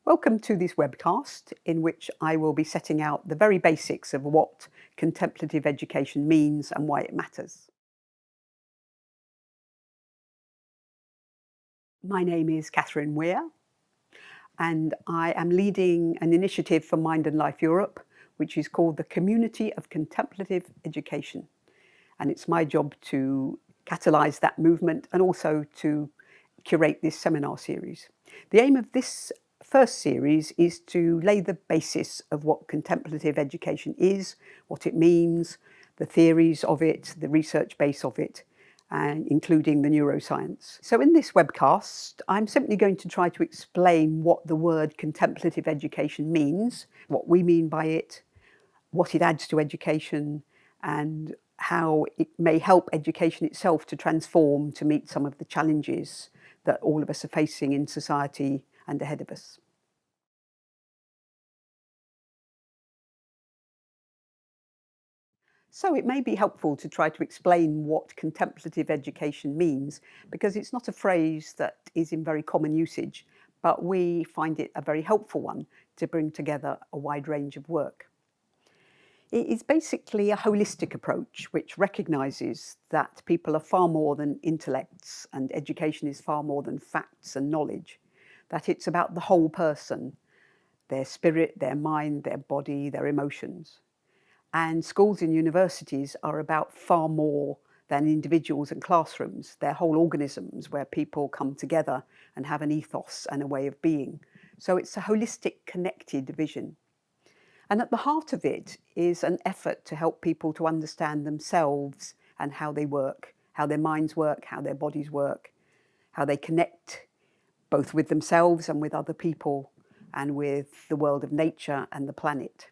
Welcome to this webcast in which I will be setting out the very basics of what contemplative education means and why it matters. My name is Katherine Weare and I am leading an initiative for Mind and Life Europe which is called the Community of Contemplative Education. And it's my job to catalyse that movement and also to curate this seminar series. The aim of this first series is to lay the basis of what contemplative education is, what it means, the theories of it, the research base of it, and including the neuroscience. So in this webcast, I'm simply going to try to explain what the word contemplative education means, what we mean by it, what it adds to education, and how it may help education itself to transform to meet some of the challenges that all of us are facing in society and ahead of us. So it may be helpful to try to explain what contemplative education means, because it's not a phrase that is in very common usage, but we find it a very helpful one to bring together a wide range of work. It is basically a holistic approach which recognises that people are far more than intellects and education is far more than facts and knowledge, that it's about the whole person, their spirit, their mind, their body, their emotions. And schools and universities are about far more than individuals and classrooms. They're whole organisms where people come together and have an ethos and a way of being. So it's a holistic, connected vision. And at the heart of it is an effort to help people to understand themselves and how they work, how their minds work, how their bodies work, how they connect both with themselves and with other people and with the world of nature and the planet.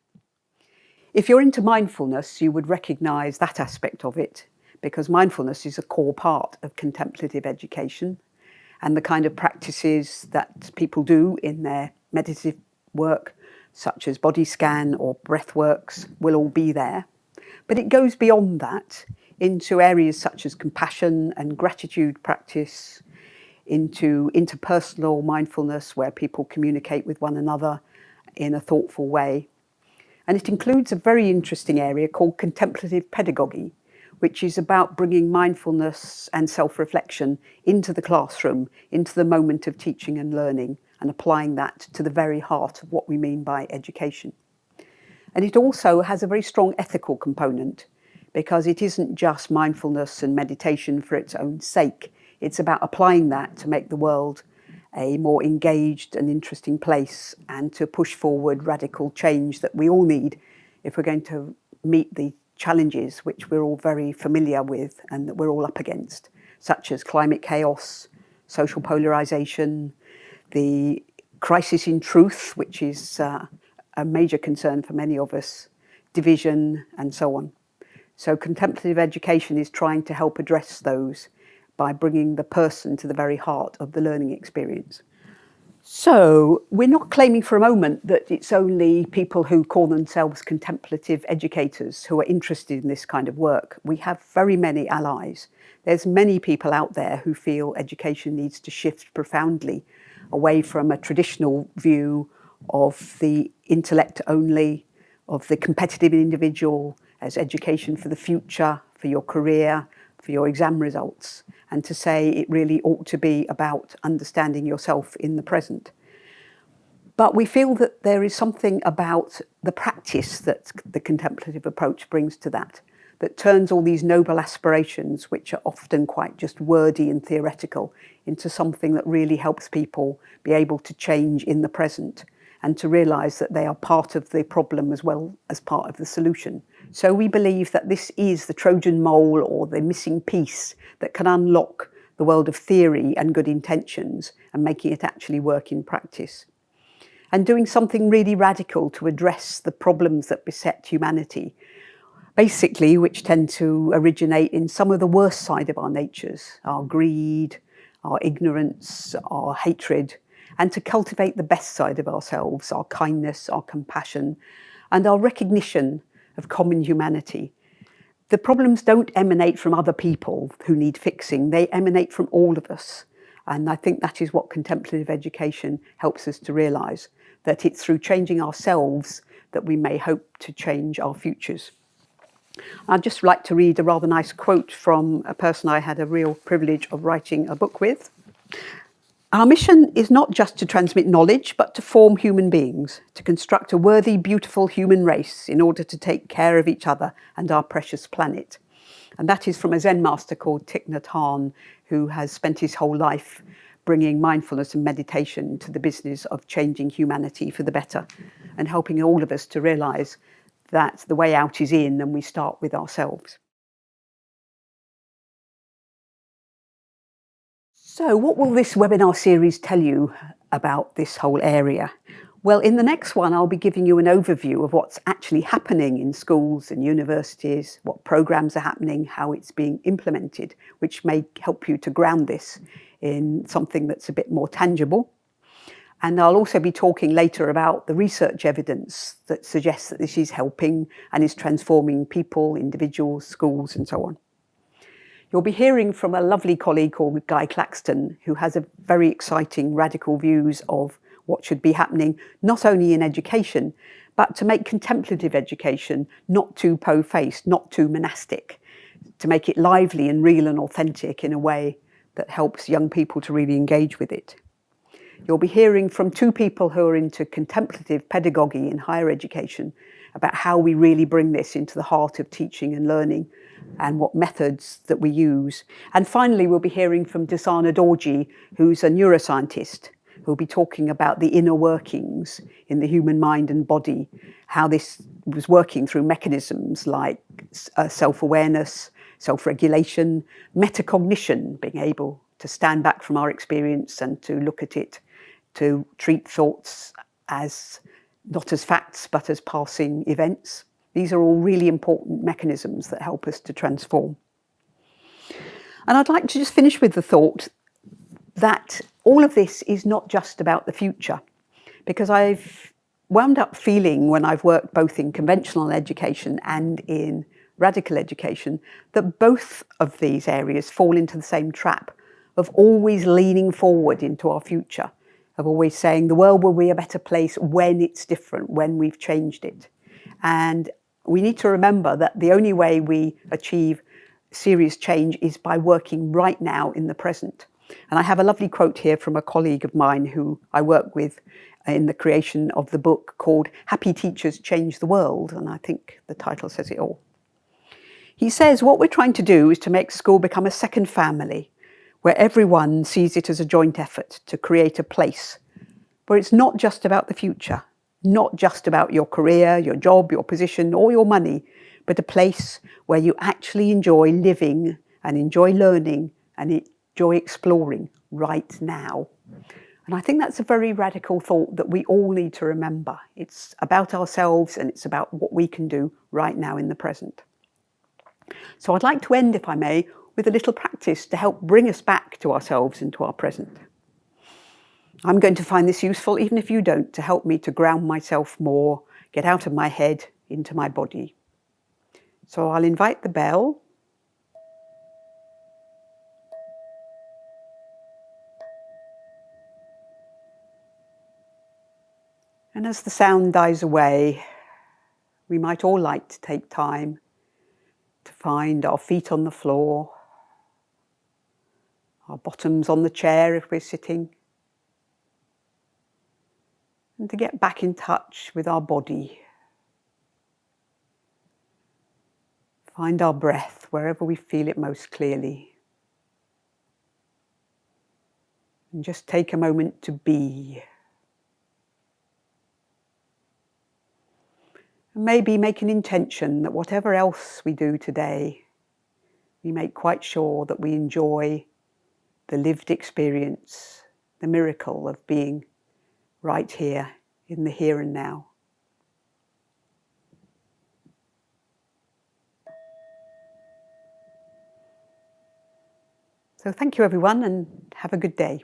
If you're into mindfulness, you would recognise that aspect of it, because mindfulness is a core part of contemplative education, and the kind of practices that people do in their meditative work, such as body scan or breath works, will all be there. But it goes beyond that into areas such as compassion and gratitude practice, into interpersonal mindfulness where people communicate with one another in a thoughtful way. And it includes a very interesting area called contemplative pedagogy, which is about bringing mindfulness and self-reflection into the classroom, into the moment of teaching and learning, and applying that to the very heart of what we mean by education. And it also has a very strong ethical component, because it isn't just mindfulness and meditation for its own sake. It's about applying that to make the world a more engaged and interesting place and to push forward radical change that we all need if we're going to meet the challenges which we're all very familiar with and that we're all up against, such as climate chaos, social polarisation, the crisis in truth, which is a major concern for many of us, division, and so on. So contemplative education is trying to help address those by bringing the person to the very heart of the learning experience. So we're not claiming for a moment that it's only people who call themselves contemplative educators who are interested in this kind of work. We have very many allies. There's many people out there who feel education needs to shift profoundly away from a traditional view of the intellect only, of the competitive individual as education for the future, for your career, for your exam results, and to say it really ought to be about understanding yourself in the present. But we feel that there is something about the practice that the contemplative approach brings to that turns all these noble aspirations, which are often quite just wordy and theoretical, into something that really helps people be able to change in the present and to realise that they are part of the problem as well as part of the solution. So we believe that this is the Trojan mole or the missing piece that can unlock the world of theory and good intentions and making it actually work in practice. And doing something really radical to address the problems that beset humanity, basically, which tend to originate in some of the worst side of our natures, our greed, our ignorance, our hatred, and to cultivate the best side of ourselves, our kindness, our compassion, and our recognition of common humanity. The problems don't emanate from other people who need fixing, they emanate from all of us. And I think that is what contemplative education helps us to realise, that it's through changing ourselves that we may hope to change our futures. I'd just like to read a rather nice quote from a person I had a real privilege of writing a book with. Our mission is not just to transmit knowledge, but to form human beings, to construct a worthy, beautiful human race in order to take care of each other and our precious planet. And that is from a Zen master called Thich Nhat Hanh, who has spent his whole life bringing mindfulness and meditation to the business of changing humanity for the better and helping all of us to realise that the way out is in and we start with ourselves. So what will this webinar series tell you about this whole area? Well, in the next one, I'll be giving you an overview of what's actually happening in schools and universities, what programs are happening, how it's being implemented, which may help you to ground this in something that's a bit more tangible. And I'll also be talking later about the research evidence that suggests that this is helping and is transforming people, individuals, schools, and so on. You'll be hearing from a lovely colleague called Guy Claxton, who has a very exciting radical views of what should be happening, not only in education, but to make contemplative education not too po-faced, not too monastic, to make it lively and real and authentic in a way that helps young people to really engage with it. You'll be hearing from two people who are into contemplative pedagogy in higher education about how we really bring this into the heart of teaching and learning and what methods that we use. And finally, we'll be hearing from Dusana Dorjee, who's a neuroscientist, who'll be talking about the inner workings in the human mind and body, how this was working through mechanisms like self-awareness, self-regulation, metacognition, being able to stand back from our experience and to look at it, to treat thoughts as not as facts, but as passing events. These are all really important mechanisms that help us to transform. And I'd like to just finish with the thought that all of this is not just about the future, because I've wound up feeling when I've worked both in conventional education and in radical education that both of these areas fall into the same trap of always leaning forward into our future, of always saying the world will be a better place when it's different, when we've changed it. And we need to remember that the only way we achieve serious change is by working right now in the present. And I have a lovely quote here from a colleague of mine who I work with in the creation of the book called Happy Teachers Change the World. And I think the title says it all. He says, what we're trying to do is to make school become a second family, where everyone sees it as a joint effort to create a place where it's not just about the future, not just about your career, your job, your position, or your money, but a place where you actually enjoy living and enjoy learning and enjoy exploring right now. And I think that's a very radical thought that we all need to remember. It's about ourselves and it's about what we can do right now in the present. So I'd like to end, if I may, with a little practice to help bring us back to ourselves and to our present. I'm going to find this useful, even if you don't, to help me to ground myself more, get out of my head into my body. So I'll invite the bell. And as the sound dies away, we might all like to take time to find our feet on the floor, our bottoms on the chair if we're sitting, and to get back in touch with our body. Find our breath wherever we feel it most clearly. And just take a moment to be. And maybe make an intention that whatever else we do today, we make quite sure that we enjoy the lived experience, the miracle of being right here in the here and now. So thank you everyone and have a good day.